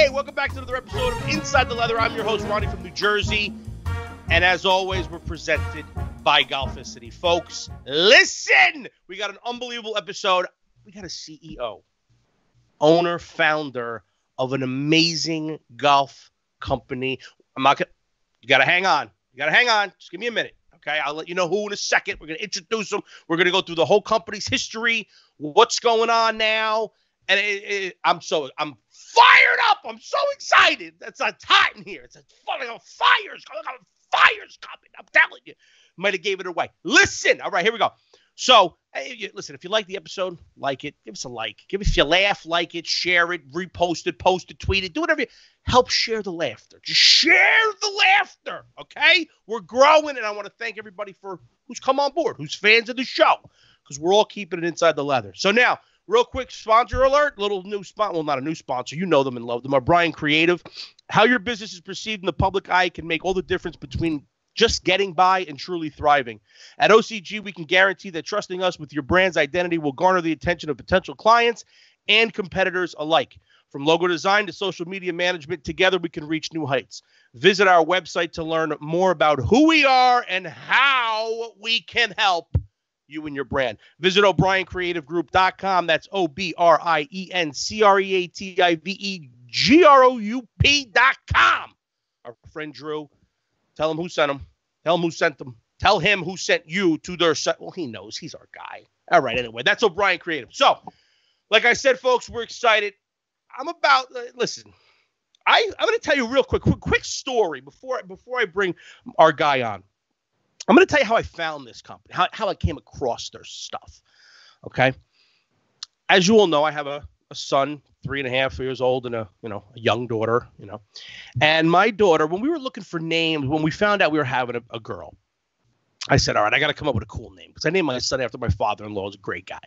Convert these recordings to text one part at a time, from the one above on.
Hey, welcome back to another episode of Inside the Leather. I'm your host, Ronnie from New Jersey. And as always, we're presented by Golficity. Folks, listen! We got an unbelievable episode. We got a CEO, owner, founder of an amazing golf company. You got to hang on. Just give me a minute, okay? I'll let you know who in a second. We're going to introduce them. We're going to go through the whole company's history, what's going on now. And I'm fired up. I'm so excited. It's hot in here. It's fucking fire's coming. I'm telling you. Might have gave it away. Listen. All right, here we go. So, listen, if you like the episode, like it. Give us a like. If you laugh, like it, share it, repost it, post it, tweet it, do whatever. Help share the laughter. Just share the laughter, okay? We're growing, and I want to thank everybody who's come on board, who's fans of the show, because we're all keeping it inside the leather. So now, real quick, sponsor alert, little new sponsor. Well, not a new sponsor. You know them and love them. O'Brien Creative. How your business is perceived in the public eye can make all the difference between just getting by and truly thriving. At OCG, we can guarantee that trusting us with your brand's identity will garner the attention of potential clients and competitors alike. From logo design to social media management, together we can reach new heights. Visit our website to learn more about who we are and how we can help you and your brand. Visit O'BrienCreativeGroup.com. That's OBRIENCREATIVEGROUP.com. Our friend Drew. Tell him who sent him. Tell him who sent them. Tell him who sent you to their site. Well, he knows. He's our guy. All right, anyway. That's O'Brien Creative. So, like I said, folks, we're excited. Listen, I'm going to tell you a real quick story before I bring our guy on. I'm going to tell you how I found this company, how I came across their stuff, okay? As you all know, I have a son, 3.5 years old, and a young daughter, And my daughter, when we were looking for names, when we found out we were having a girl, I said, all right, I got to come up with a cool name because I named my son after my father-in-law. He's a great guy.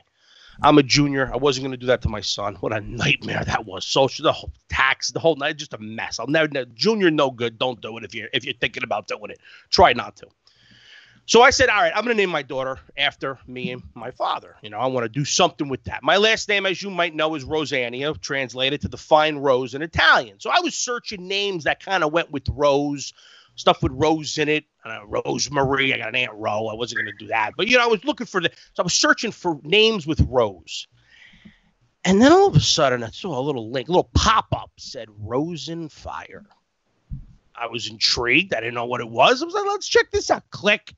I'm a junior. I wasn't going to do that to my son. What a nightmare that was. Social, the whole tax, the whole night, just a mess. I'll never, junior, no good. Don't do it if you're thinking about doing it. Try not to. So I said, all right, I'm going to name my daughter after me and my father. I want to do something with that. My last name, as you might know, is Rosania, translated to the fine rose in Italian. So I was searching names that kind of went with rose, stuff with rose in it. Rosemary, I got an Aunt Ro. I wasn't going to do that. But, I was looking so I was searching for names with rose. And then all of a sudden, I saw a little pop-up said Rosenfire. I was intrigued. I didn't know what it was. I was like, let's check this out. Click.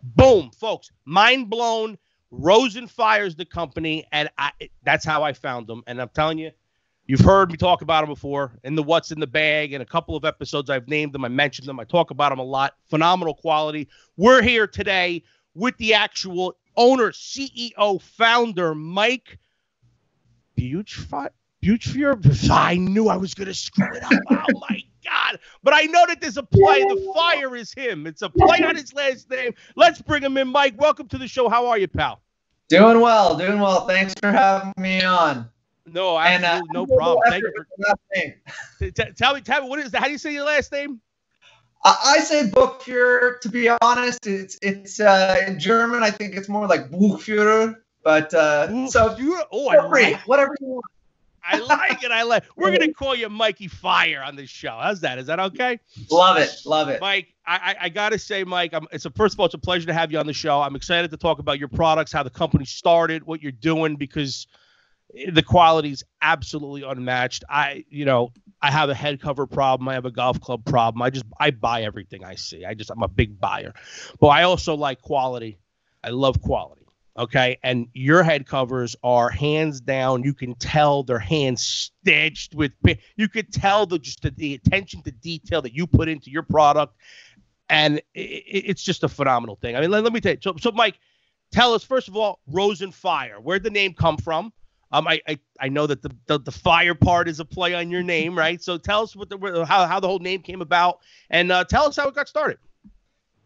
Boom, folks. Mind blown. Rosenfire is the company, and that's how I found them. And I'm telling you, you've heard me talk about them before in the What's in the Bag. In a couple of episodes, I've named them. I mentioned them. I talk about them a lot. Phenomenal quality. We're here today with the actual owner, CEO, founder, Mike Buchfuhrer. I knew I was going to screw it up. Oh, my God. But I know that there's a play. The fire is him. It's a play on his last name. Let's bring him in. Mike, welcome to the show. How are you, pal? Doing well. Thanks for having me on. No, absolutely no problem. Thank you for tell me, what is that? How do you say your last name? I say Buchfuhrer, to be honest. It's in German, I think it's more like Buchfuhrer. But whatever you want. I like it. We're going to call you Mikey Fire on this show. How's that? Is that okay? Love it. Mike, I got to say, Mike, first of all, it's a pleasure to have you on the show. I'm excited to talk about your products, how the company started, what you're doing, because the quality is absolutely unmatched. I have a head cover problem. I have a golf club problem. I buy everything I see. I'm a big buyer. But I also like quality. I love quality. Okay, and your head covers are hands down. You can tell they're hand stitched with. You could tell the attention to detail that you put into your product, and it's just a phenomenal thing. I mean, let me tell you. So, Mike, tell us first of all, Rosenfire. Where'd the name come from? I know that the fire part is a play on your name, right? So tell us how the whole name came about, and tell us how it got started.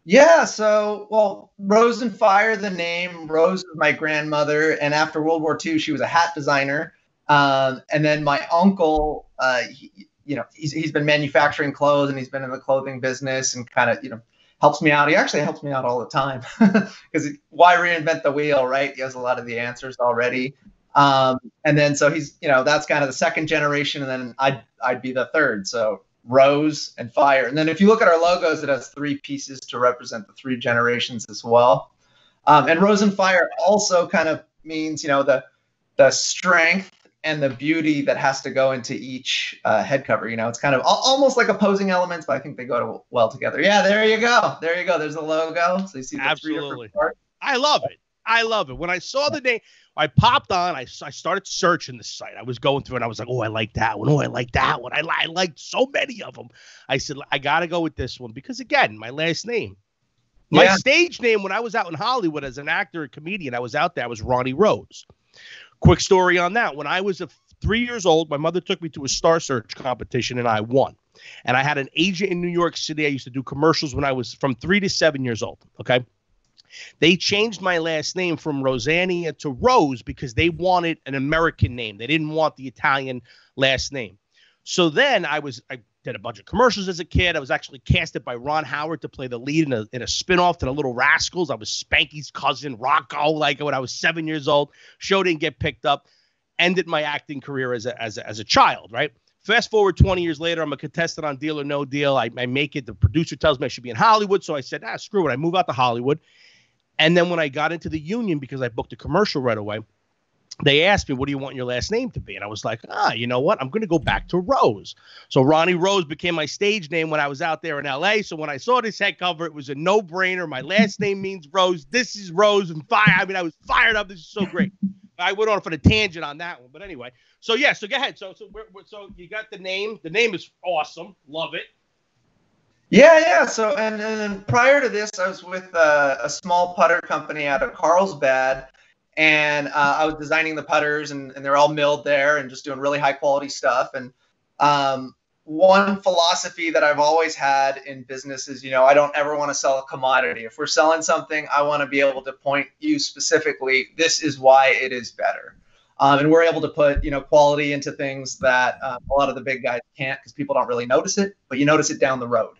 Yeah, Rosenfire, the name. Rose was my grandmother, and after World War II, she was a hat designer. And then my uncle, he's been manufacturing clothes, and he's been in the clothing business, and kind of, helps me out. He actually helps me out all the time because why reinvent the wheel, right? He has a lot of the answers already. And then so he's, that's kind of the second generation, and then I'd be the third. So Rose and Fire. And then if you look at our logos, it has 3 pieces to represent the 3 generations as well. And Rose and Fire also kind of means, the strength and the beauty that has to go into each head cover. It's kind of almost like opposing elements, but I think they go well together. Yeah, there you go. There's the logo. So you see the Absolutely. 3 different parts. I love it. When I saw the name, I popped on. I started searching the site. I was going through, and I was like, "Oh, I like that one. Oh, I like that one. I liked so many of them." I said, "I got to go with this one because, again, my last name, my stage name when I was out in Hollywood as an actor and comedian, I was out there. I was Ronnie Rose. Quick story on that. When I was 3 years old, my mother took me to a Star Search competition, and I won. And I had an agent in New York City. I used to do commercials when I was from 3 to 7 years old. Okay. They changed my last name from Rosannia to Rose because they wanted an American name. They didn't want the Italian last name. So then I did a bunch of commercials as a kid. I was actually casted by Ron Howard to play the lead in a spinoff to the Little Rascals. I was Spanky's cousin, Rocco, like when I was 7 years old. Show didn't get picked up. Ended my acting career as a child, right? Fast forward 20 years later, I'm a contestant on Deal or No Deal. I make it. The producer tells me I should be in Hollywood. So I said, screw it. I move out to Hollywood. And then when I got into the union, because I booked a commercial right away, they asked me, what do you want your last name to be? And I was like, you know what? I'm going to go back to Rose. So Ronnie Rose became my stage name when I was out there in L.A. So when I saw this head cover, it was a no-brainer. My last name means Rose. This is Rose and Fire. I mean, I was fired up. This is so great. I went on for the tangent on that one. But anyway, so go ahead. So you got the name. The name is awesome. Love it. Yeah. So, and then prior to this, I was with a small putter company out of Carlsbad, and I was designing the putters, and they're all milled there and just doing really high quality stuff. And one philosophy that I've always had in business is, I don't ever want to sell a commodity. If we're selling something, I want to be able to point you specifically, this is why it is better. And we're able to put, quality into things that a lot of the big guys can't, because people don't really notice it, but you notice it down the road.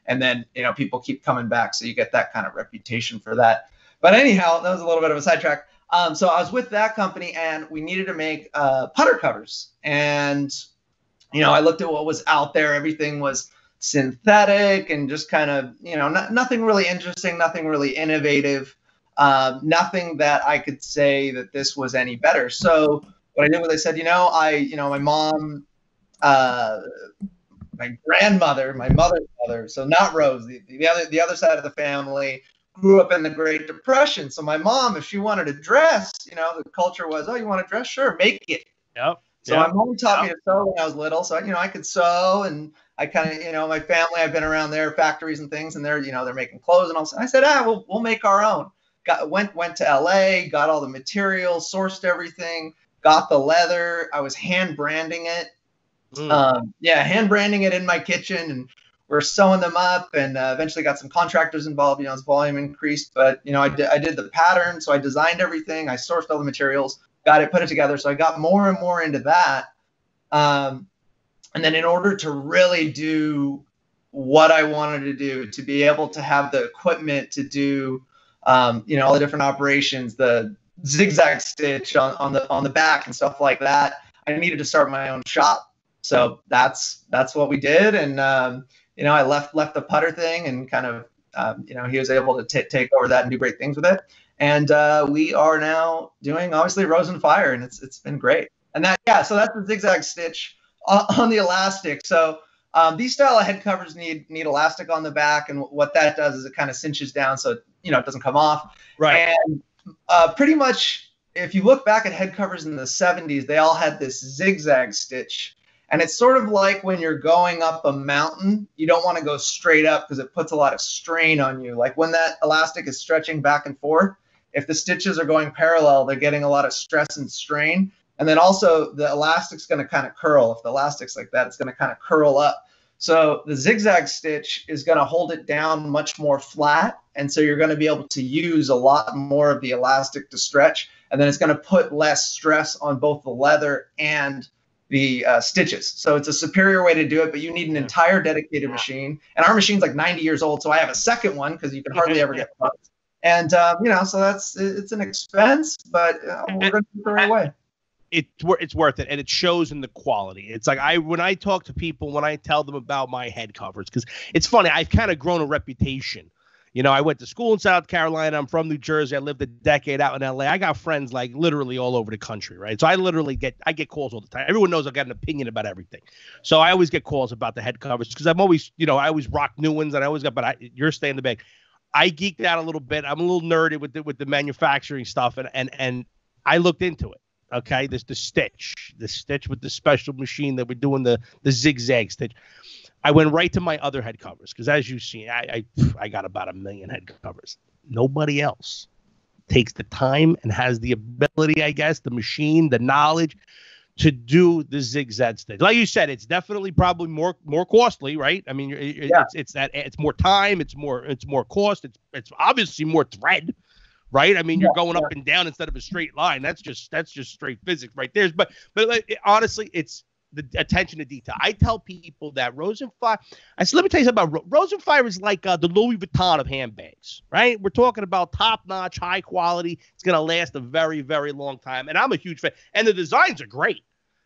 And then, people keep coming back. So you get that kind of reputation for that. But anyhow, that was a little bit of a sidetrack. So I was with that company, and we needed to make putter covers. And, I looked at what was out there. Everything was synthetic and just kind of, nothing really interesting, nothing really innovative, nothing that I could say that this was any better. So what I did was I said, my mom, my grandmother, my mother's mother, so not Rose, the other side of the family, grew up in the Great Depression. So my mom, if she wanted a dress, the culture was, oh, you want a dress? Sure, make it. Yep. So my mom taught me to sew when I was little. So, I could sew, and I kind of, my family, I've been around their factories and things, and they're making clothes and all. I said, we'll make our own. Went to LA, got all the materials, sourced everything, got the leather. I was hand branding it. Hand branding it in my kitchen, and we're sewing them up, and eventually got some contractors involved, as volume increased. But, I did the pattern. So I designed everything. I sourced all the materials, got it, put it together. So I got more and more into that. And then in order to really do what I wanted to do, to be able to have the equipment to do, all the different operations, the zigzag stitch on the back and stuff like that, I needed to start my own shop. So that's what we did. And, I left the putter thing, and kind of, he was able to take over that and do great things with it. And we are now doing, obviously, Rose and Fire, and it's been great. And so that's the zigzag stitch on the elastic. So these style of head covers need elastic on the back, and what that does is it kind of cinches down so it doesn't come off. Right. And pretty much, if you look back at head covers in the 70s, they all had this zigzag stitch. And it's sort of like when you're going up a mountain, you don't want to go straight up because it puts a lot of strain on you. Like when that elastic is stretching back and forth, if the stitches are going parallel, they're getting a lot of stress and strain. And then also the elastic's going to kind of curl. If the elastic's like that, it's going to kind of curl up. So the zigzag stitch is going to hold it down much more flat. And so you're going to be able to use a lot more of the elastic to stretch. And then it's going to put less stress on both the leather and the stitches. So it's a superior way to do it, but you need an entire dedicated machine. And our machine's like 90 years old. So I have a second one because you can hardly ever get parts. And, so it's an expense, but we're going to do it the right way. it's worth it, and it shows in the quality. It's like when I talk to people, when I tell them about my head covers, because it's funny, I've kind of grown a reputation. You know, I went to school in South Carolina. I'm from New Jersey. I lived a decade out in LA. I got friends like literally all over the country, right? So I get calls all the time. Everyone knows I've got an opinion about everything. So I always get calls about the head covers because I'm always, I always rock new ones, and I always got, you're staying the bag. I geeked out a little bit. I'm a little nerdy with the manufacturing stuff, and I looked into it. Okay, the stitch with the special machine that we're doing, the zigzag stitch. I went right to my other head covers because, as you've seen, I got about 1 million head covers. Nobody else takes the time and has the ability, I guess, the machine, the knowledge to do the zigzag stitch. Like you said, it's definitely probably more costly, right? I mean, it's more time, it's more cost, it's obviously more thread. Right. I mean, you're going up and down instead of a straight line. That's just straight physics right there. But honestly, it's the attention to detail. I tell people that Rosenfire. Let me tell you something about Rosenfire is like the Louis Vuitton of handbags. Right. We're talking about top notch, high quality. It's going to last a very, very long time. And I'm a huge fan. And the designs are great.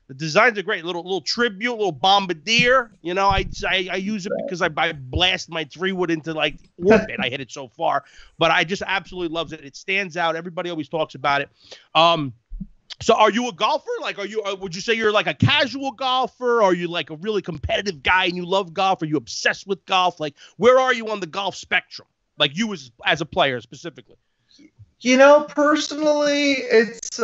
The designs are great. Little tribute, little bombardier. I use it because I blast my 3-wood into like orbit. I hit it so far, but I just absolutely loves it. It stands out. Everybody always talks about it. So are you a golfer? Like, would you say you're like a casual golfer? Or are you like a really competitive guy and you love golf? Are you obsessed with golf? Like, where are you on the golf spectrum? Like you as a player specifically. Personally, it's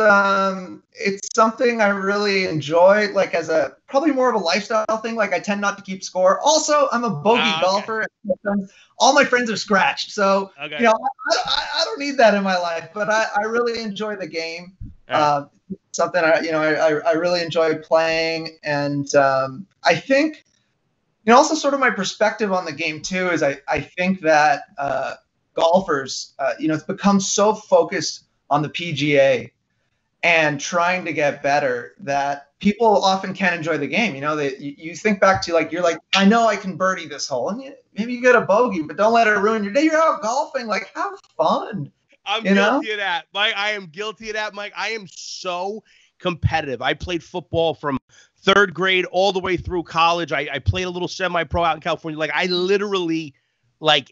something I really enjoy, like as probably more of a lifestyle thing. Like I tend not to keep score. Also, I'm a bogey golfer. All my friends are scratched. So, I don't need that in my life, but I really enjoy the game. Something I really enjoy playing. And I think, also sort of my perspective on the game too, is I think that, golfers, it's become so focused on the PGA and trying to get better that people often can't enjoy the game. You think back to you're like, I know I can birdie this hole, and maybe you get a bogey, but don't let it ruin your day. You're out golfing, like have fun. I'm guilty of that, Mike. I am guilty of that, Mike. I am so competitive. I played football from 3rd grade all the way through college. I played a little semi-pro out in California. Like I literally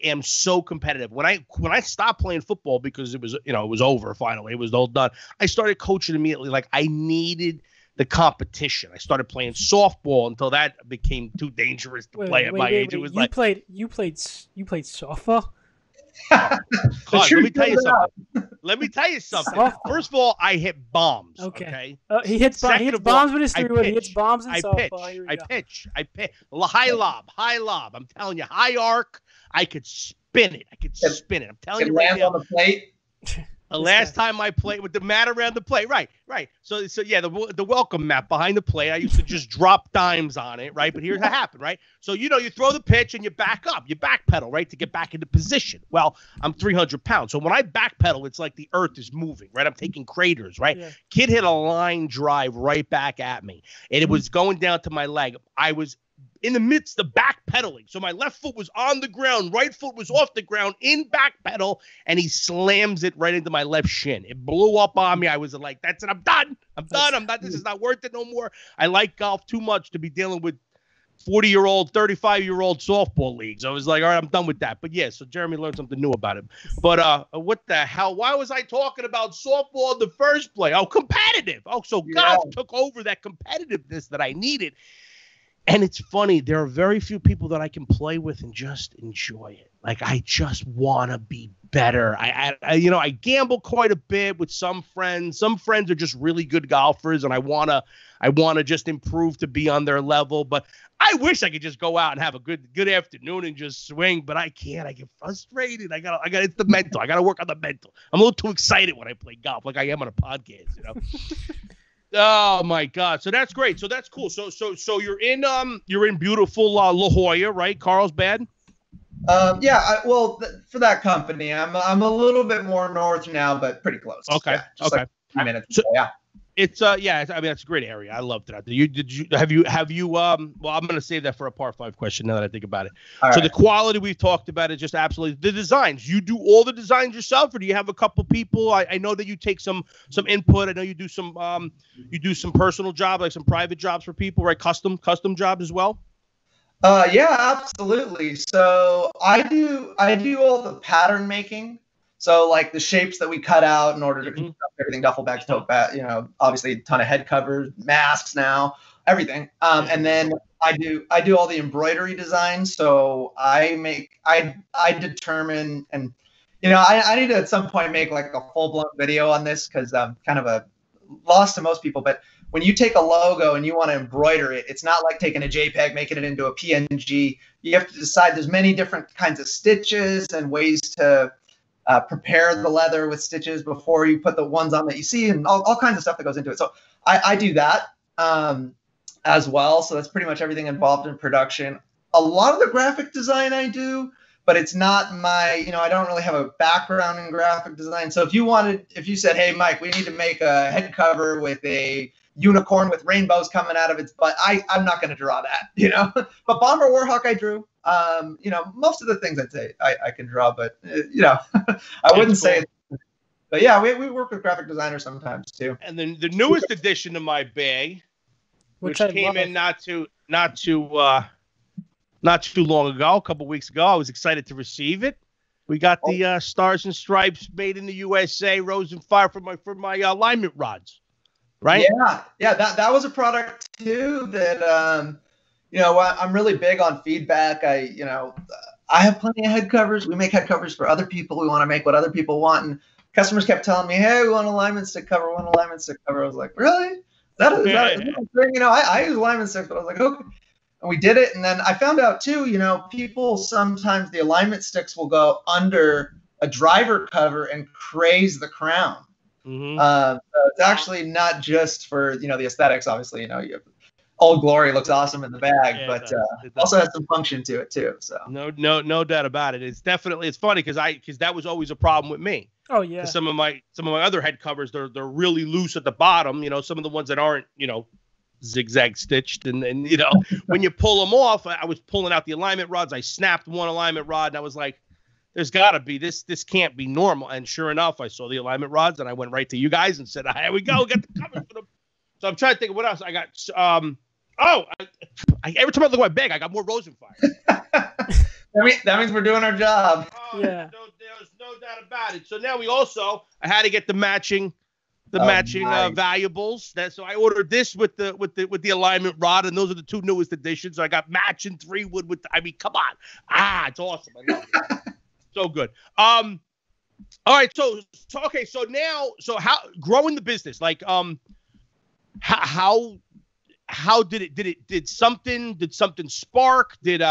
am so competitive. When I stopped playing football because it was, it was over finally, it was all done, I started coaching immediately. Like I needed the competition. I started playing softball until that became too dangerous to play at my age. It was you played softball? God, let me tell you something. Softball. First of all, I hit bombs. Okay. He hits bombs with his 3-wood. He hits bombs in softball. I pitch. High lob. I'm telling you, high arc. I could spin it. I'm telling you right now. On the plate. The last time I played with the mat around the plate. Right. So yeah, the welcome mat behind the plate, I used to just drop dimes on it, right? But here's what happened, right? So, you throw the pitch and you back up. You backpedal, right, to get back into position. Well, I'm 300 pounds. So when I backpedal, it's like the earth is moving, right? I'm taking craters, right? Yeah. Kid hit a line drive right back at me, and it was going down to my leg. I was in the midst of backpedaling. So my left foot was on the ground, right foot was off the ground in backpedal, and he slams it right into my left shin. It blew up on me. I was like, that's it. I'm done. This is not worth it no more. I like golf too much to be dealing with 40-year-old, 35-year-old softball leagues. I was like, all right, I'm done with that. But yeah, so Jeremy learned something new about it. But what the hell? Why was I talking about softball in the first place? Oh, competitive. Oh, so golf took over that competitiveness that I needed. And it's funny, there are very few people that I can play with and just enjoy it. Like, I just want to be better. I gamble quite a bit with some friends. Some friends are just really good golfers, and I want to just improve to be on their level. But I wish I could just go out and have a good afternoon and just swing, but I can't. I get frustrated. It's the mental. I got to work on the mental. I'm a little too excited when I play golf, like I am on a podcast, Oh my God! So that's great. So that's cool. So you're in beautiful La Jolla, right? Carlsbad. For that company, I'm a little bit more north now, but pretty close. Okay. Yeah, okay. Like 3 minutes. So, yeah. It's yeah. I mean, it's a great area. I loved it out there. Have you well, I'm gonna save that for a part 5 question now that I think about it. All so right. the quality we've talked about is just absolutely the designs. You do all the designs yourself, or do you have a couple people? I know that you take some input. I know you do some personal jobs, like some private jobs for people, right? Custom jobs as well. Yeah, absolutely. So I do all the pattern making. So like the shapes that we cut out in order to construct everything, duffel bags, tote bag, obviously a ton of head covers, masks now, everything. And then I do all the embroidery designs. So I determine, and I need to at some point make like a full-blown video on this because I'm kind of a lost to most people. But when you take a logo and you want to embroider it, it's not like taking a JPEG, making it into a PNG. You have to decide there's many different kinds of stitches and ways to prepare the leather with stitches before you put the ones on that you see, and all kinds of stuff that goes into it. So I do that as well. So that's pretty much everything involved in production. A lot of the graphic design I do, but it's not my, I don't really have a background in graphic design. So if you said, hey, Mike, we need to make a head cover with a unicorn with rainbows coming out of its butt, I'm not going to draw that, But Bomber Warhawk I drew. Most of the things I'd say I can draw, but I wouldn't say it. But yeah, we work with graphic designers sometimes too. And then the newest addition to my bag, which came in not too long ago, a couple weeks ago, I was excited to receive it. We got the Stars and Stripes made in the USA, Rose and Fire for my alignment rods. Right? Yeah. That was a product too that I'm really big on feedback. I have plenty of head covers. We make head covers for other people. We want to make what other people want. And customers kept telling me, hey, we want an alignment stick cover. I was like, really? That is thing? I use alignment sticks, but I was like, okay. And we did it. And then I found out too, people sometimes the alignment sticks will go under a driver cover and craze the crown. So it's actually not just for, the aesthetics. Obviously, Old Glory looks awesome in the bag, but it also has some function to it too. So no doubt about it. It's funny because that was always a problem with me. Oh yeah. Some of my other head covers, they're really loose at the bottom. Some of the ones that aren't, zigzag stitched, and when you pull them off, I was pulling out the alignment rods. I snapped one alignment rod, and I was like, there's got to be this can't be normal. And sure enough, I saw the alignment rods, and I went right to you guys and said, here we go, get the covers for them. So I'm trying to think of what else I got. Every time I look at my bag, I got more Rose and Fire. that means we're doing our job. Yeah. There's no doubt about it. So now I had to get the matching valuables. So I ordered this with the alignment rod, and those are the 2 newest additions. So I got matching 3-wood with. Come on, it's awesome. I love it. So good. All right. So how growing the business, like how did something spark? Did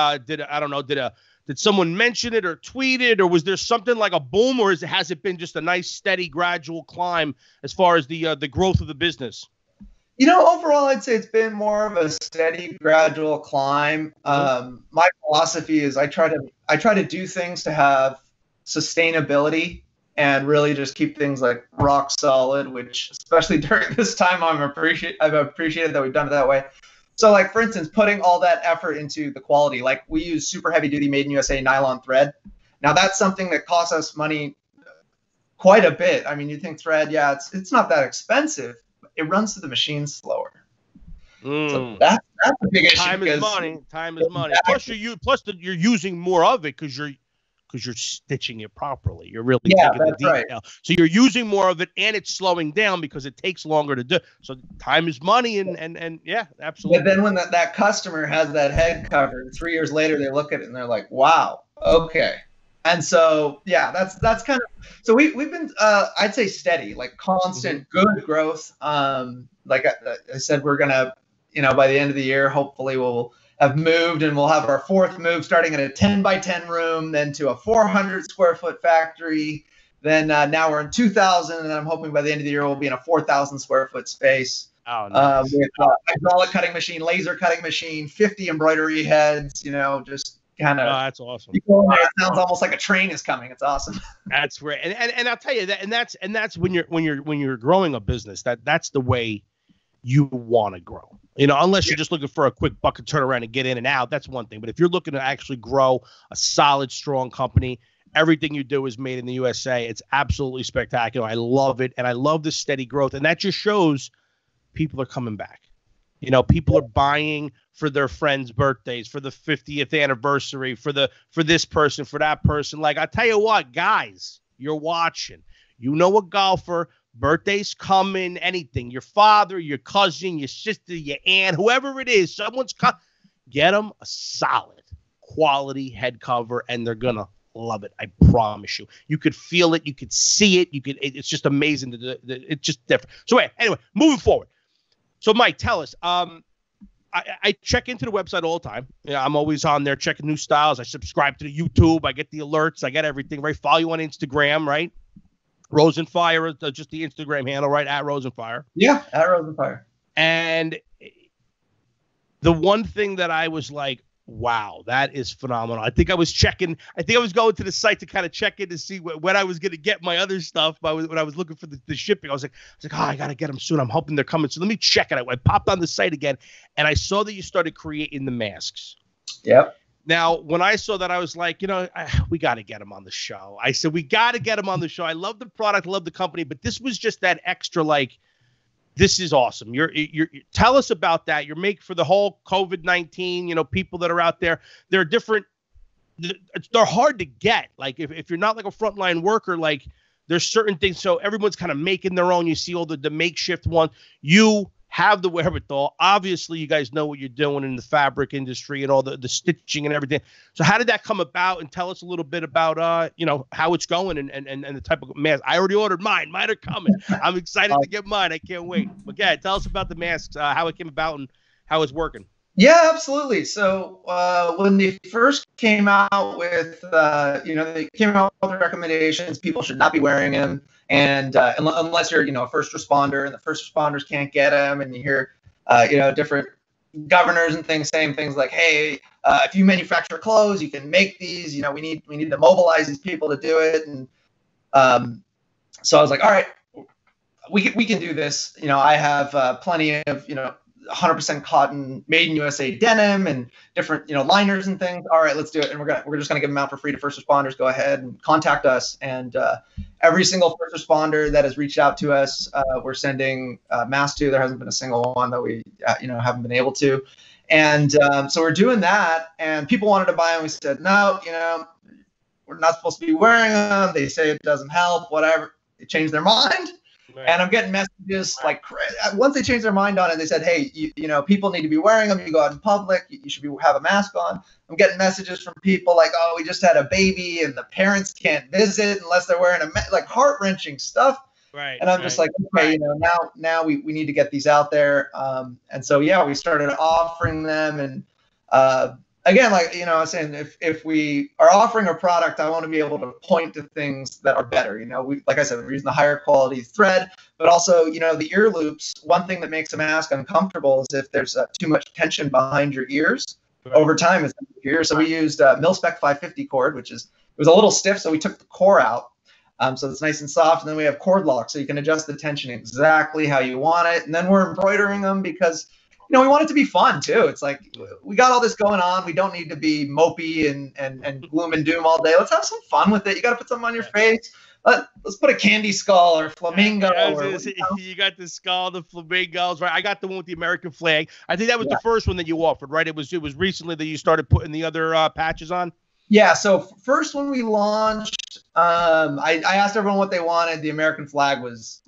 someone mention it or tweet it, or was there something like a boom, or has it been just a nice, steady, gradual climb as far as the growth of the business? Overall, I'd say it's been more of a steady, gradual climb. My philosophy is I try to do things to have sustainability and really just keep things like rock solid, which especially during this time I've appreciated that we've done it that way. So like, for instance, putting all that effort into the quality, like we use super heavy duty made in USA nylon thread. Now that's something that costs us money quite a bit. I mean, you think thread, it's not that expensive. It runs through the machine slower. So that's a big issue. Time is money. Plus you're using more of it because you're stitching it properly. You're really taking the detail. Right. So you're using more of it, and it's slowing down because it takes longer to do. So time is money, and yeah, absolutely. But then when that customer has that head covered, 3 years later they look at it and they're like, wow, okay. And so that's kind of, so we've been I'd say steady, like constant good growth. Like I said, we're gonna by the end of the year, hopefully we'll have moved, and we'll have our 4th move, starting at a 10x10 room, then to a 400 square foot factory. Then now we're in 2,000, and I'm hoping by the end of the year we'll be in a 4,000 square foot space. Oh, nice. With hydraulic cutting machine, laser cutting machine, 50 embroidery heads. Just kind of. Oh, that's awesome. You go in there, it sounds almost like a train is coming. It's awesome. That's right. And I'll tell you that, and that's when you're growing a business, that's the way you want to grow. Unless you're just looking for a quick buck and turn around and get in and out, that's one thing. But if you're looking to actually grow a solid, strong company, everything you do is made in the USA. It's absolutely spectacular. I love it. And I love the steady growth. And that just shows people are coming back. People are buying for their friends' birthdays, for the 50th anniversary, for this person, for that person. Like, I tell you what, guys, you're watching. A golfer, birthdays coming, anything. Your father, your cousin, your sister, your aunt, whoever it is, get them a solid quality head cover, and they're going to love it. I promise you. You could feel it. You could see it. It's just amazing. It's just different. So anyway, moving forward. So, Mike, tell us. I check into the website all the time. I'm always on there checking new styles. I subscribe to the YouTube. I get the alerts. I get everything, right? Follow you on Instagram, right? Rosenfire, just the Instagram handle, right? At Rosenfire. Yeah, at Rosenfire. And the one thing that I was like, wow, that is phenomenal. I think I was going to the site to kind of check in to see when I was going to get my other stuff. When I was looking for the shipping, I was like, oh, I got to get them soon. I'm hoping they're coming. So let me check it out. I popped on the site again, and I saw that you started creating the masks. Yep. Now, when I saw that, I was like, we got to get them on the show. I said, we got to get them on the show. I love the product, I love the company, but this was just that extra, like, this is awesome. You're tell us about that. You're making for the whole COVID-19, people that are out there. They're different. They're hard to get. Like if you're not like a frontline worker, like there's certain things. So everyone's kind of making their own. You see all the makeshift one. You have the wherewithal. Obviously, you guys know what you're doing in the fabric industry and all the stitching and everything. So how did that come about? And tell us a little bit about, how it's going and the type of mask. I already ordered mine. Mine are coming. I'm excited to get mine. I can't wait. But yeah, tell us about the masks, how it came about and how it's working. Yeah, absolutely. So when they first came out with, they came out with the recommendations, people should not be wearing them. And unless you're, a first responder and the first responders can't get them, and you hear, different governors and things saying things like, hey, if you manufacture clothes, you can make these, we need to mobilize these people to do it. And so I was like, all right, we can do this. I have plenty of, 100% cotton, made in USA denim and different, liners and things. All right, let's do it. And we're just gonna give them out for free to first responders. Go ahead and contact us. And every single first responder that has reached out to us, we're sending masks to. There hasn't been a single one that we, haven't been able to. And so we're doing that. And people wanted to buy them. We said, no, we're not supposed to be wearing them. They say it doesn't help. Whatever. They changed their mind. And I'm getting messages like once they changed their mind on it, they said, hey, people need to be wearing them. You go out in public, you should have a mask on. I'm getting messages from people like, oh, we just had a baby and the parents can't visit unless they're wearing a mask, like heart-wrenching stuff. Right. And I'm just like, okay, now we need to get these out there. And so, yeah, we started offering them. And again, like, I was saying, if we are offering a product, I want to be able to point to things that are better. Like I said, we're using the higher quality thread, but also, the ear loops. One thing that makes a mask uncomfortable is if there's too much tension behind your ears. Right. Over time, it's here. So we used mil-spec 550 cord, it was a little stiff, so we took the core out. So it's nice and soft. And then we have cord lock, so you can adjust the tension exactly how you want it. And then we're embroidering them because we want it to be fun too. It's like, we got all this going on. We don't need to be mopey and gloom and doom all day. Let's have some fun with it. You got to put something on your face. Let's put a candy skull or flamingo. You got the skull, the flamingos, right? I got the one with the American flag. I think that was the first one that you offered, right? It was recently that you started putting the other patches on. Yeah. So first when we launched, I asked everyone what they wanted. The American flag was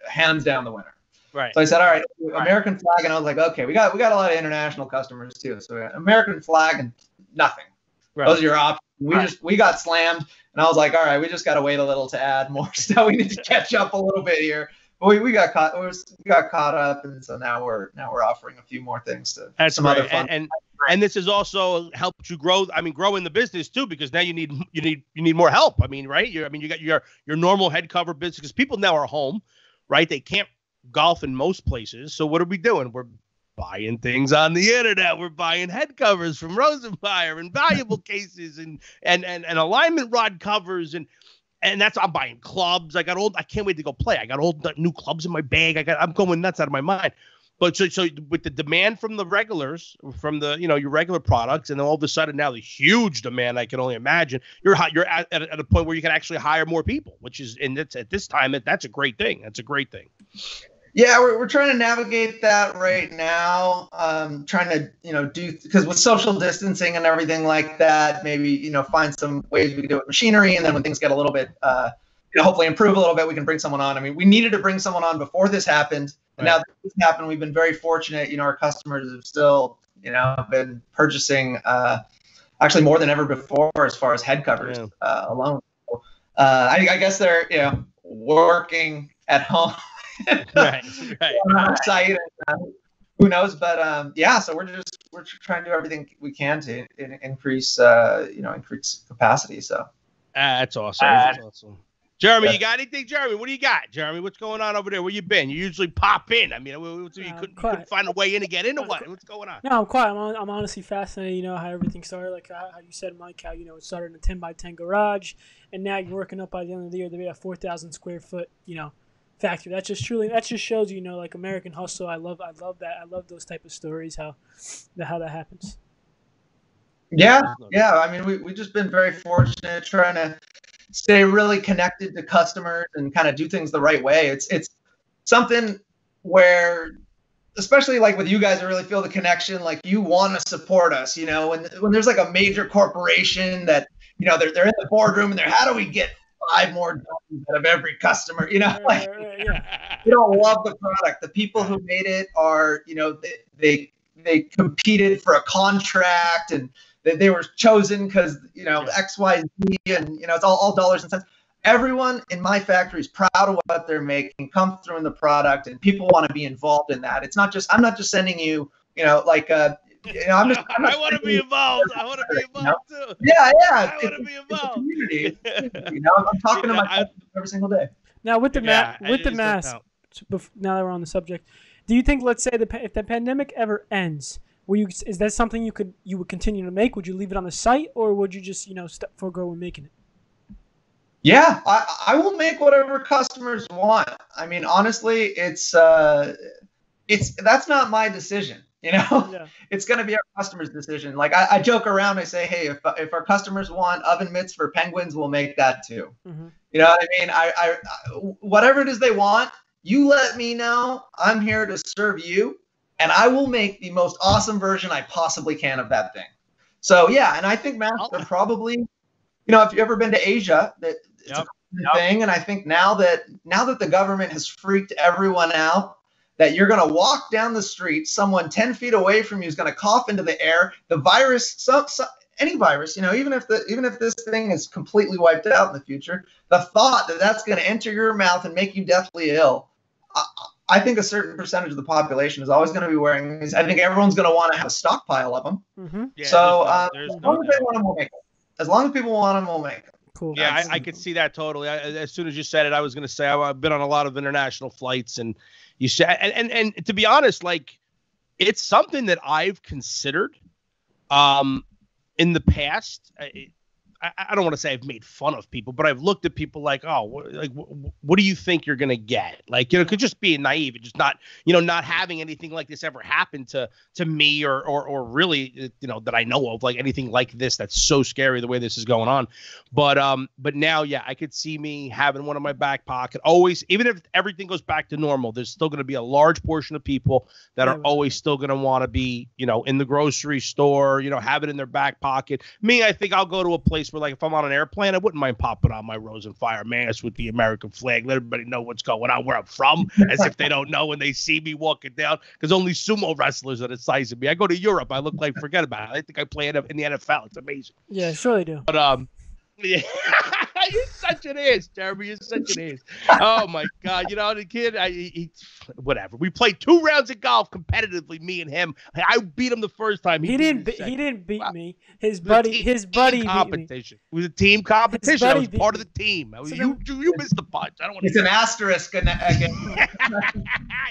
hands down the winner. Right. So I said, all right, American flag. And I was like, okay, we got a lot of international customers too. So American flag and nothing. Right. Those are your options. We got slammed. And I was like, all right, we just got to wait a little to add more stuff. We need to catch up a little bit here. But we got caught up. And so now we're offering a few more things to some other fun. And this has also helped you grow. I mean, grow in the business too, because now you need more help. I mean, right? You got your normal head cover business because people now are home, right? They can't golf in most places. So what are we doing? We're buying things on the internet. We're buying head covers from Rosenfire and valuable cases and alignment rod covers and that's I'm buying clubs. I can't wait to go play. I got old new clubs in my bag. I'm going nuts out of my mind. But so with the demand from the regulars, from the your regular products, and then all of a sudden now the huge demand I can only imagine, you're at a point where you can actually hire more people, which is at this time that's a great thing. That's a great thing. Yeah, we're trying to navigate that right now. Trying to do because with social distancing and everything like that, maybe find some ways we can do it with machinery, and then when things get a little bit hopefully improve a little bit, we can bring someone on. I mean, we needed to bring someone on before this happened. And now that this happened, we've been very fortunate. Our customers have still, been purchasing actually more than ever before as far as head covers alone. So, I guess they're, working at home. right. On our site. Who knows? But so we're trying to do everything we can to increase, increase capacity. So that's awesome. That's awesome. Jeremy, you got anything? Jeremy, what do you got? Jeremy, what's going on over there? Where you been? You usually pop in. I mean, you couldn't find a way in to get in or what? What's going on? No, I'm quiet. I'm honestly fascinated, how everything started. Like how you said, Mike, how, it started in a 10x10 garage, and now you're working up by the end of the year to be a 4,000 square foot, factory. That just shows, like American hustle. I love that. I love those type of stories, how that happens. Yeah. I mean, we've just been very fortunate trying to stay really connected to customers and kind of do things the right way. It's something where, especially like with you guys, I really feel the connection. Like you want to support us, when there's like a major corporation that, they're in the boardroom and how do we get 5 more dollars out of every customer, you don't love the product. The people who made it are, they competed for a contract and they were chosen because, X, Y, Z, and, it's all dollars and cents. Everyone in my factory is proud of what they're making, come through in the product, and people want to be involved in that. I'm not just sending you, I'm not I want to be involved. I want to be involved too. Yeah. I want to be involved. It's a community. I'm talking to my customers every single day. Now with the mask, now that we're on the subject, do you think, let's say, if the pandemic ever ends, is that something you would continue to make? Would you leave it on the site, or would you just forego making it? Yeah, I will make whatever customers want. I mean, honestly, that's not my decision. It's going to be our customer's decision. Like I joke around, I say, hey, if our customers want oven mitts for penguins, we'll make that too. Mm-hmm. You know what I mean? I whatever it is they want, you let me know. I'm here to serve you, and I will make the most awesome version I possibly can of that thing. So yeah, and I think masks are probably, if you've ever been to Asia, that it's a thing. And I think now that the government has freaked everyone out, that you're going to walk down the street, someone 10 feet away from you is going to cough into the air. The virus, any virus, even if this thing is completely wiped out in the future, the thought that that's going to enter your mouth and make you deathly ill, I think a certain percentage of the population is always going to be wearing these. I think everyone's going to want to have a stockpile of them. Mm-hmm. Yeah, so as long as they want them, we'll make them. As long as people want them, we'll make them. Cool. Yeah, I could see that totally. As soon as you said it, I was going to say I've been on a lot of international flights, and you said, and to be honest, like it's something that I've considered in the past. I don't want to say I've made fun of people, but I've looked at people like, what do you think you're going to get? Like, it could just be naive and just not having anything like this ever happen to me or really, that I know of, like anything like this. That's so scary the way this is going on. But now, yeah, I could see me having one in my back pocket always, even if everything goes back to normal, there's still going to be a large portion of people that are always still going to want to be, in the grocery store, have it in their back pocket. Me, I think I'll go to a place where, like, if I'm on an airplane, I wouldn't mind popping on my Rosenfire mask with the American flag. Let everybody know what's going on, where I'm from, as if they don't know when they see me walking down, because only sumo wrestlers are the size of me. I go to Europe, I look like, forget about it. I think I play in the NFL. It's amazing. Yeah, sure they do. But yeah, such an ass, Jeremy. You're such an ass. Oh my God! You know the kid. Whatever. We played 2 rounds of golf competitively, me and him. I beat him the first time. He didn't beat me. His buddy beat competition. It was a team competition. I was part of the team. You missed the punch. I don't want to. It's an asterisk again.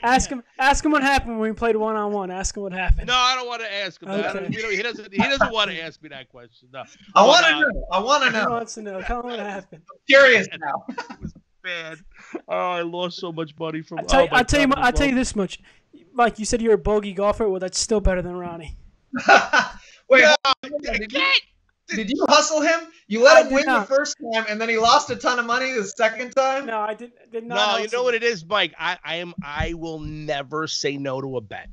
Ask him what happened when we played 1-on-1. Ask him what happened. No, I don't want to ask him that. Okay. He doesn't want to ask me that question. No. I want to know. I want to know. He wants to know. Tell him what happened. I'm curious now. It was bad. Oh, I lost so much money from. I'll tell you this much, Mike. You said you're a bogey golfer. Well, that's still better than Ronnie. Wait, did you hustle him? You let him win the first time, and then he lost a ton of money the second time? No, I did not. No, you know what it is, Mike? I will never say no to a bet.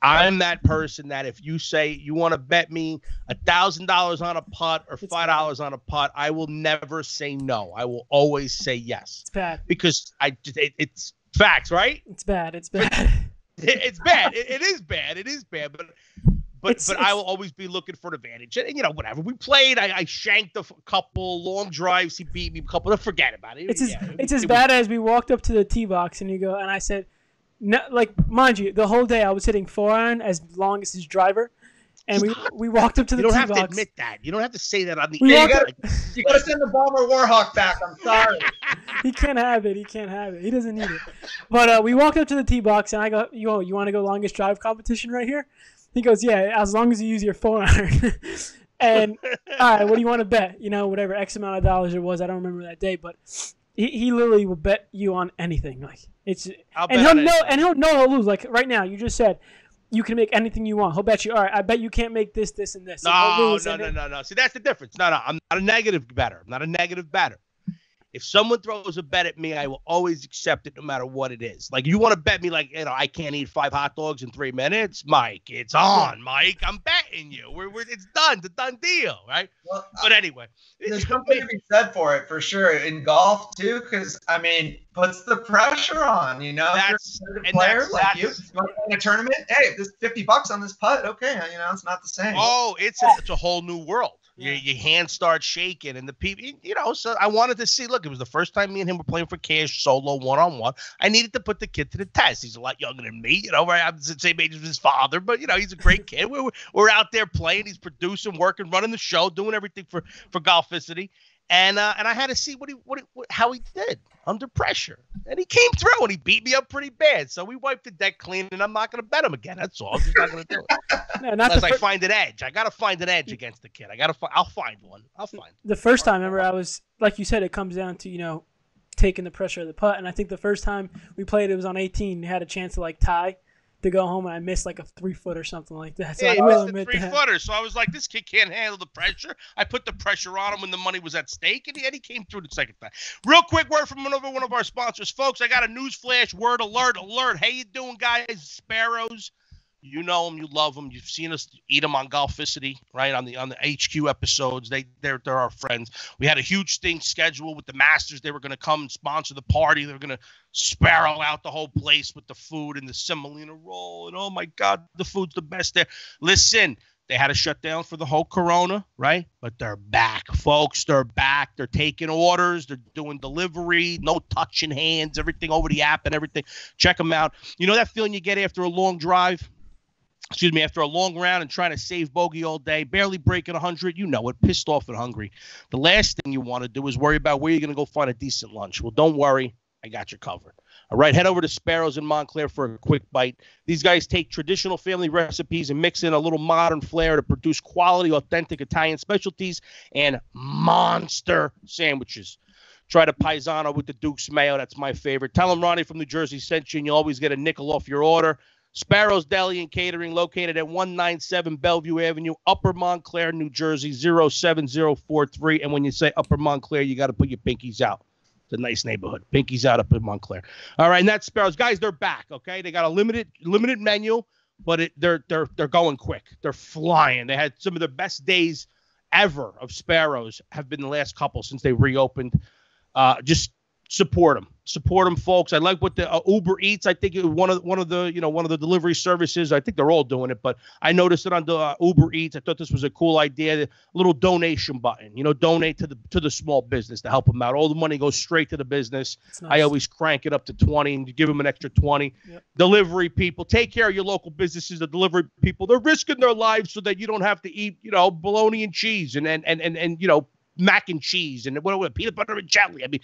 I'm that person that if you say you want to bet me $1,000 on a putt or $5 on a putt, I will never say no. I will always say yes. It's bad. Because it's facts, right? It's bad. It's bad. It is bad. It is bad. But I will always be looking for an advantage. And, whatever. We played. I shanked a couple long drives. He beat me a couple. Forget about it. It's as bad as we walked up to the tee box and I said, no, like, mind you, the whole day I was hitting 4-iron as long as his driver. And we walked up to the tee box. You don't have to admit that. You don't have to say that on the air. You got to send the Bomber Warhawk back. I'm sorry. He can't have it. He doesn't need it. But we walked up to the tee box, and I go, you want to go longest drive competition right here? He goes, yeah, as long as you use your 4-iron. And, all right, what do you want to bet? Whatever X amount of dollars it was. I don't remember that day, but he literally will bet you on anything. Like he'll know he'll lose. Like right now, you just said you can make anything you want. He'll bet you, all right, I bet you can't make this, this, and this. No. See, that's the difference. No, I'm not a negative bettor. If someone throws a bet at me, I will always accept it no matter what it is. Like, you want to bet me, like, I can't eat 5 hot dogs in 3 minutes? Mike, it's on, Mike. I'm betting you. It's done. It's a done deal, right? Well, but anyway. There's something to be said for it, for sure, in golf, too, because, puts the pressure on, That's, if you're a player like you want to win a tournament, hey, if there's $50 on this putt, okay, it's not the same. Oh, it's a whole new world. Yeah. Your hands start shaking, and the people, so I wanted to see, look, it was the first time me and him were playing for cash, solo, one-on-one. I needed to put the kid to the test. He's a lot younger than me, right? I'm the same age as his father, but, he's a great kid. We're out there playing. He's producing, working, running the show, doing everything for Golficity. And I had to see how he did under pressure. And he came through, and he beat me up pretty bad. So we wiped the deck clean, and I'm not going to bet him again. That's all. I'm just not going to do it. Unless I find an edge. I got to find an edge against the kid. I'll find one. The first time, remember, I was, like you said, it comes down to, taking the pressure of the putt. And I think the first time we played, it was on 18. Had a chance to, tie to go home, and I missed like a 3-foot or something like that. So I will admit that. 3-footer. So I was like, this kid can't handle the pressure. I put the pressure on him when the money was at stake, and he came through the second time. Real quick word from one of our sponsors, folks. I got a news flash, word alert. How you doing, guys? Sparrows. You know them, you love them. You've seen us eat them on Golficity, right? On the HQ episodes, they're our friends. We had a huge thing scheduled with the Masters. They were going to come and sponsor the party. They were going to sparrow out the whole place with the food and the semolina roll. And oh my God, the food's the best there. Listen, they had to shut down for the whole Corona, right? But they're back, folks. They're back. They're taking orders. They're doing delivery, no touching hands, everything over the app and everything. Check them out. You know that feeling you get after a long drive? After a long round and trying to save bogey all day, barely breaking 100, pissed off and hungry. The last thing you want to do is worry about where you're going to go find a decent lunch. Well, don't worry. I got you covered. All right, head over to Sparrows in Montclair for a quick bite. These guys take traditional family recipes and mix in a little modern flair to produce quality, authentic Italian specialties and monster sandwiches. Try the Paisano with the Duke's Mayo. That's my favorite. Tell them Ronnie from New Jersey sent you, and you'll always get a nickel off your order. Sparrows Deli and Catering, located at 197 Bellevue Avenue, Upper Montclair, New Jersey, 07043. And when you say Upper Montclair, you got to put your pinkies out. It's a nice neighborhood. Pinkies out up in Montclair. All right, and that's Sparrows. Guys, they're back, okay? They got a limited menu, but they're going quick. They're flying. They had some of the best days ever of Sparrows have been the last couple since they reopened. Just support them. Support them, folks. I like what the Uber Eats. I think it was one of the delivery services. I think they're all doing it, but I noticed it on the Uber Eats. I thought this was a cool idea. A little donation button. Donate to the small business to help them out. All the money goes straight to the business. Nice. I always crank it up to 20 and give them an extra 20. Yep. Delivery people, take care of your local businesses. The delivery people, they're risking their lives so that you don't have to eat bologna and cheese and mac and cheese and what peanut butter and jelly. I mean.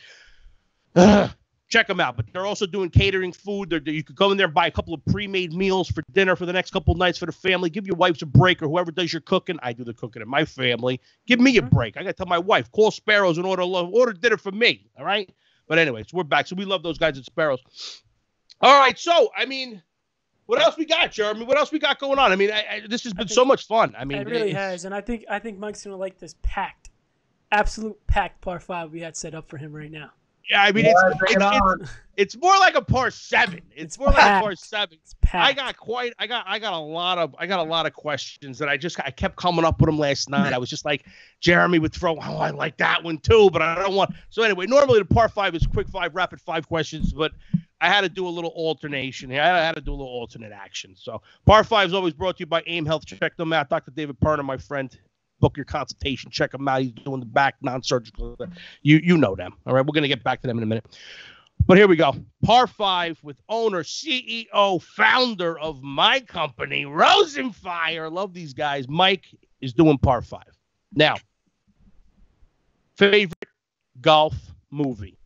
Check them out. But they're also doing catering food. You could go in there and buy a couple of pre-made meals for dinner for the next couple of nights for the family. Give your wives a break, or whoever does your cooking. I do the cooking in my family. Give me a break. I got to tell my wife, call Sparrows and order dinner for me. All right? But anyways, we're back. So we love those guys at Sparrows. All right. So, I mean, what else we got, Jeremy? What else we got going on? I mean, this has been so much fun. I mean, it really has. And I think Mike's going to like this absolute packed par 5 we had set up for him right now. Yeah, I mean, it's more like a par 7. It's more like a par 7. I got a lot of questions that I kept coming up with them last night. I was just like, Jeremy would throw, I like that one too, but I don't want. So anyway, normally the par 5 is quick 5, rapid 5 questions, but I had to do a little alternation here. I had to do a little alternate action. So par 5 is always brought to you by AIM Health. Check them out. Dr. David Perner, my friend. Book your consultation. Check them out. He's doing the back non-surgical. You know them. All right. We're going to get back to them in a minute. But here we go. Par 5 with owner, CEO, founder of my company, Rosenfire. Love these guys. Mike is doing par 5. Now, favorite golf movie?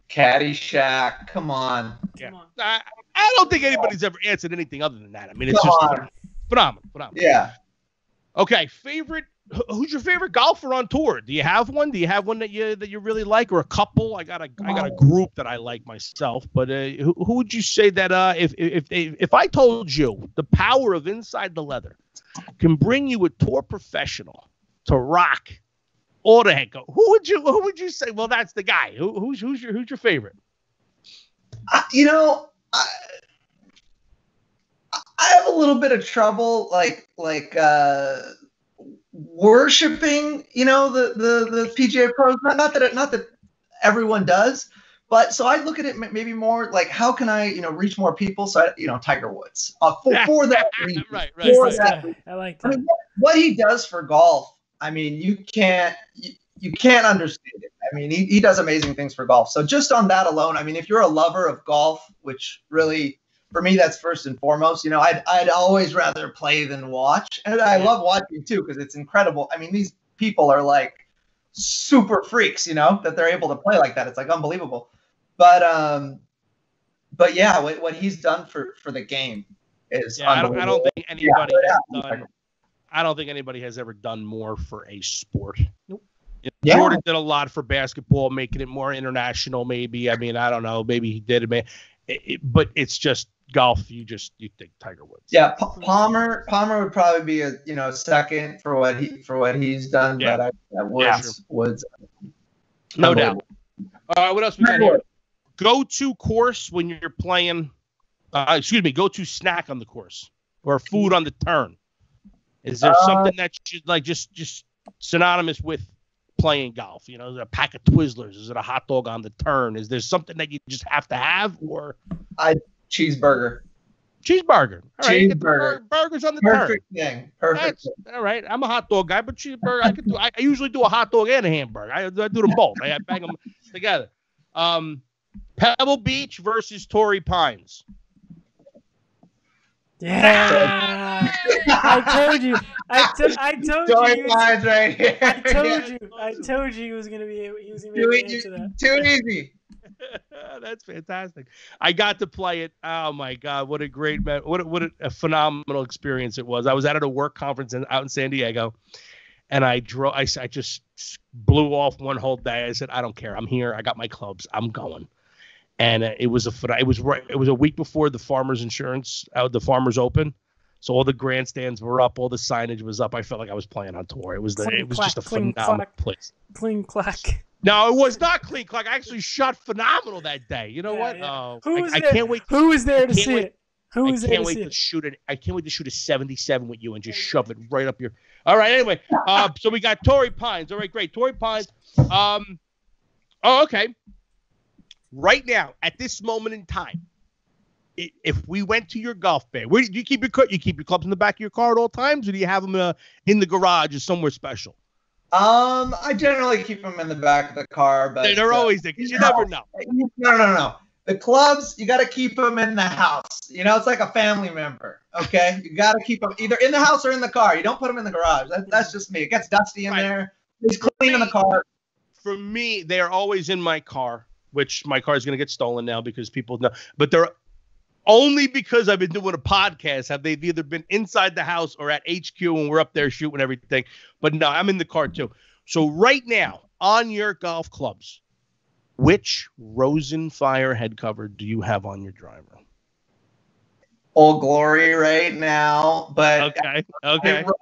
Caddyshack. Come on. Yeah. I don't think anybody's ever answered anything other than that. I mean, it's just phenomenal. Yeah. Okay, who's your favorite golfer on tour? Do you have one? Do you have one that you really like, or a couple? I got a group that I like myself, but who would you say that if I told you the power of Inside the Leather can bring you a tour professional to rock all the heck go, who would you say? Well, that's the guy. Who's your favorite? I have a little bit of trouble, like worshiping, the PGA pros. Not that everyone does, but so I look at it maybe more like, how can I, reach more people? So Tiger Woods for that reason. Right. I like that. I mean, what he does for golf, I mean, you can't understand it. I mean, he does amazing things for golf. So just on that alone, I mean, if you're a lover of golf, which really, for me, that's first and foremost. I'd always rather play than watch. And I love watching too, because it's incredible. I mean, these people are like super freaks, that they're able to play like that. It's like unbelievable. But yeah, what he's done for the game is unbelievable. I don't think anybody I don't think anybody has ever done more for a sport. Nope. Jordan did a lot for basketball, making it more international. Maybe. I mean, I don't know. Maybe he did it. But it's just golf. You think Tiger Woods? Yeah, Palmer would probably be a second for what he's done. Yeah. But Woods. No doubt. What else we got here? Go-to course when you're playing. Go-to snack on the course or food on the turn. Is there something that you like just synonymous with playing golf? Is it a pack of Twizzlers? Is it a hot dog on the turn? Is there something that you just have to have, or cheeseburger? Cheeseburger. All right, cheeseburger. Burgers on the turn. Perfect thing. All right. I'm a hot dog guy, but cheeseburger I usually do a hot dog and a hamburger. I do them both. I bang them together. Pebble Beach versus Torrey Pines. Yeah, I told you. Torrey Pines right here. I told you he was gonna be able to answer that. Too easy. That's fantastic. I got to play it. Oh my God, what a great what a phenomenal experience it was. I was at a work conference out in San Diego, and I just blew off one whole day. I said, I don't care. I'm here. I got my clubs. I'm going. And it was a week before the Farmers Insurance, the Farmers Open, so all the grandstands were up, all the signage was up. I felt like I was playing on tour. It was just a phenomenal place. Clean clack. No, it was not clean clack. I actually shot phenomenal that day. You know what? Yeah. I can't wait. Who was there to see it? I can't wait to shoot a 77 with you and just shove it right up your. All right. Anyway, so we got Torrey Pines. All right, great. Torrey Pines. Okay. right now, at this moment in time, if we went to your golf bag, where do you keep your clubs in the back of your car at all times, or do you have them in the garage or somewhere special? I generally keep them in the back of the car, but they're always there because you never know. No. The clubs, you got to keep them in the house. It's like a family member. Okay, you got to keep them either in the house or in the car. You don't put them in the garage. That's just me. It gets dusty in there. It's clean in the car. For me, they are always in my car, which my car is going to get stolen now because people know. But they're only because I've been doing a podcast have they either been inside the house or at HQ when we're up there shooting everything. But no, I'm in the car too. So right now on your golf clubs, which Rosenfire head cover do you have on your driver? Old Glory right now, but okay.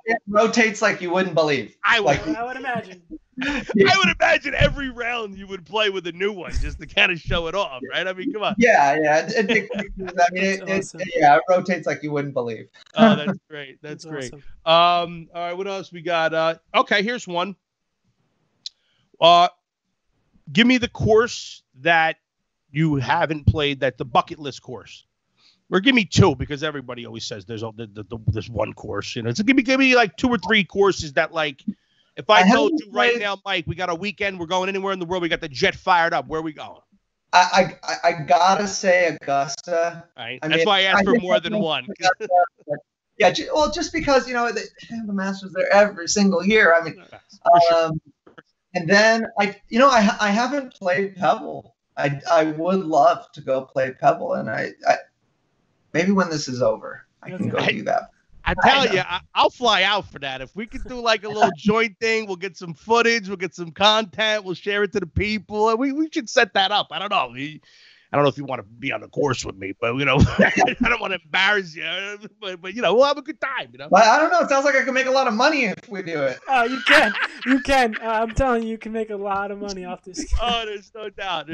It rotates like you wouldn't believe. I would imagine. I would imagine every round you would play with a new one just to kind of show it off, right? I mean, come on. Yeah. It rotates like you wouldn't believe. Oh, that's great. That's great. Awesome. All right, what else we got? Okay, here's one. Give me the course that you haven't played, that's the bucket list course. Or give me two, because everybody always says there's one course. So give me like 2 or 3 courses that, like, if I told you right now, Mike, we got a weekend, we're going anywhere in the world, we got the jet fired up, where are we going? I gotta say Augusta. Right. That's why I asked for more than one. Yeah, well, just because they have the Masters there every single year. I mean, sure. And then I haven't played Pebble. I would love to go play Pebble, and I maybe when this is over, I can go do that. I tell you, I'll fly out for that. If we could do like a little joint thing, we'll get some footage, we'll get some content, we'll share it to the people. We should set that up. I don't know. I don't know if you want to be on the course with me, but I don't want to embarrass you. But we'll have a good time. But I don't know. It sounds like I can make a lot of money if we do it. Oh, you can. I'm telling you can make a lot of money off this. Oh, there's no doubt.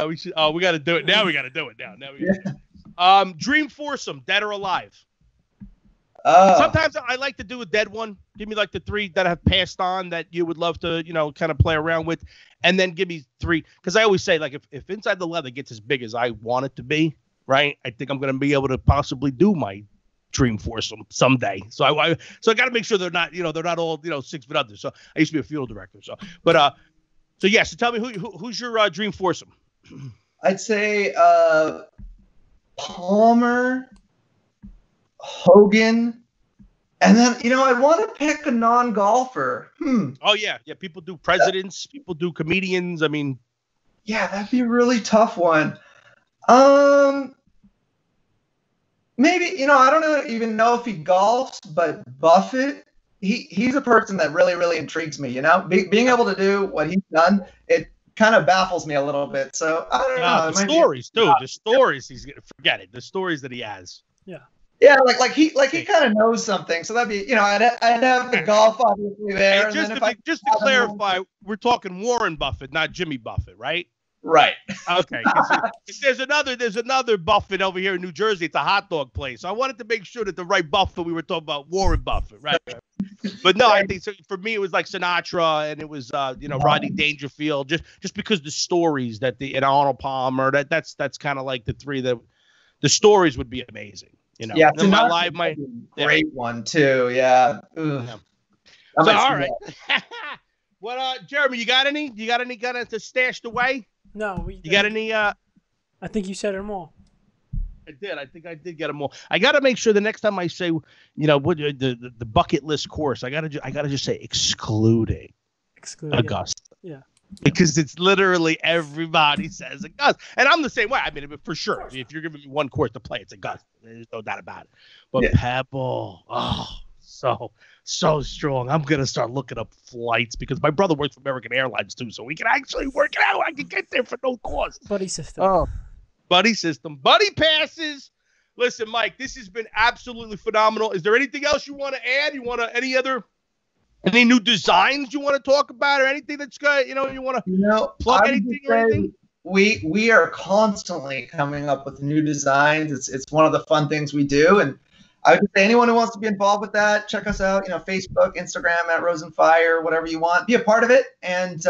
We should. Oh, we got to do it now. We got to do it now. Dream Foursome, dead or alive. Sometimes I like to do a dead one. Give me like the 3 that have passed on that you would love to, kind of play around with. And then give me 3. Because I always say, like, if Inside the Leather gets as big as I want it to be, right, I think I'm going to be able to possibly do my Dream Foursome someday. So I got to make sure they're not all, 6 foot under. So I used to be a funeral director. So tell me who's your Dream Foursome? I'd say Palmer, Hogan, and then I want to pick a non-golfer. Oh yeah. People do presidents. People do comedians. I mean, yeah, that'd be a really tough one. Maybe I don't even know if he golfs, but Buffett. He's a person that really, really intrigues me. Being able to do what he's done, it kind of baffles me a little bit. So I don't know. The stories too. The stories he's gonna forget it. The stories that he has. Yeah. Yeah, like he kind of knows something. So that'd be I'd have the golf obviously there. Hey, just to clarify, we're talking Warren Buffett, not Jimmy Buffett, right? Right. Okay. There's another Buffett over here in New Jersey. It's a hot dog place. So I wanted to make sure that the right Buffett we were talking about, Warren Buffett, right? But no, I think so. For me, it was like Sinatra, and it was Rodney Dangerfield, just because the stories and Arnold Palmer. That's kind of like the 3 that the stories would be amazing. Yeah, my great one too. Yeah. So, all right. What, Jeremy? You got any? You got any to stashed away? No. You got any? I think you said them all. I did. I think I did get them all. I got to make sure the next time I say, what the bucket list course, I gotta just say excluding Augusta. Yeah. Because it's literally everybody says Augusta, and I'm the same way. I mean, for sure, if you're giving me one course to play, it's Augusta. There's no doubt about it. But Pebble, so strong. I'm gonna start looking up flights because my brother works for American Airlines too, so we can actually work it out. I can get there for no cost. Buddy system. Oh, buddy system. Buddy passes. Listen, Mike, this has been absolutely phenomenal. Is there anything else you want to add? Any new designs you want to talk about, or anything that's good? You want to plug anything or anything? We are constantly coming up with new designs. It's one of the fun things we do, and I would say anyone who wants to be involved with that, check us out. Facebook, Instagram @Rosenfire, whatever you want, be a part of it, and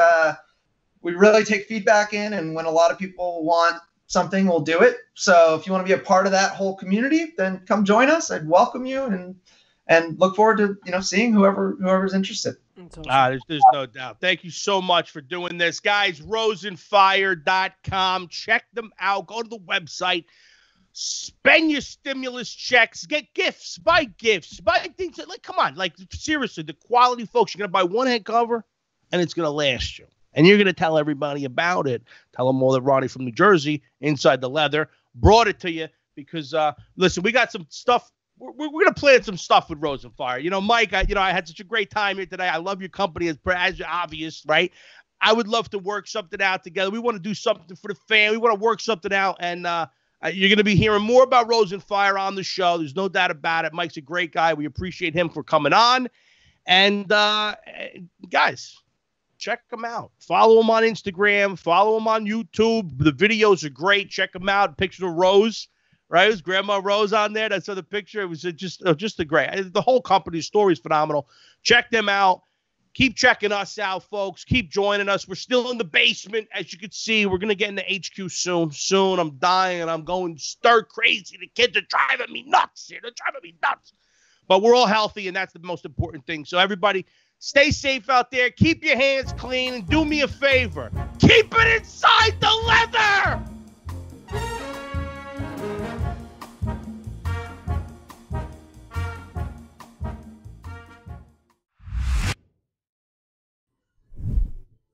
we really take feedback in, and when a lot of people want something, we'll do it. So if you want to be a part of that whole community, then come join us. I'd welcome you, and look forward to seeing whoever's interested. Awesome. There's no doubt. Thank you so much for doing this, guys. rosenfire.com. Check them out. Go to the website. Spend your stimulus checks. Get gifts. Buy gifts. Buy things. Like, come on. Like, seriously, the quality, folks. You're gonna buy one head cover, and it's gonna last you. And you're gonna tell everybody about it. Tell them all that Ronnie from New Jersey, Inside the Leather, brought it to you because listen, we got some stuff. We're going to plan some stuff with Rosenfire. Mike, I had such a great time here today. I love your company, as obvious, right? I would love to work something out together. We want to do something for the fan. We want to work something out. And you're going to be hearing more about Rosenfire on the show. There's no doubt about it. Mike's a great guy. We appreciate him for coming on. And, guys, check him out. Follow him on Instagram. Follow him on YouTube. The videos are great. Check him out. Picture of Rose. Right, it was Grandma Rose on there. I saw the picture. It was just a great. The whole company's story is phenomenal. Check them out. Keep checking us out, folks. Keep joining us. We're still in the basement, as you can see. We're gonna get into HQ soon. Soon, I'm dying. I'm going stir crazy. The kids are driving me nuts here. They're driving me nuts. But we're all healthy, and that's the most important thing. So everybody, stay safe out there. Keep your hands clean, and do me a favor. Keep it inside the leather.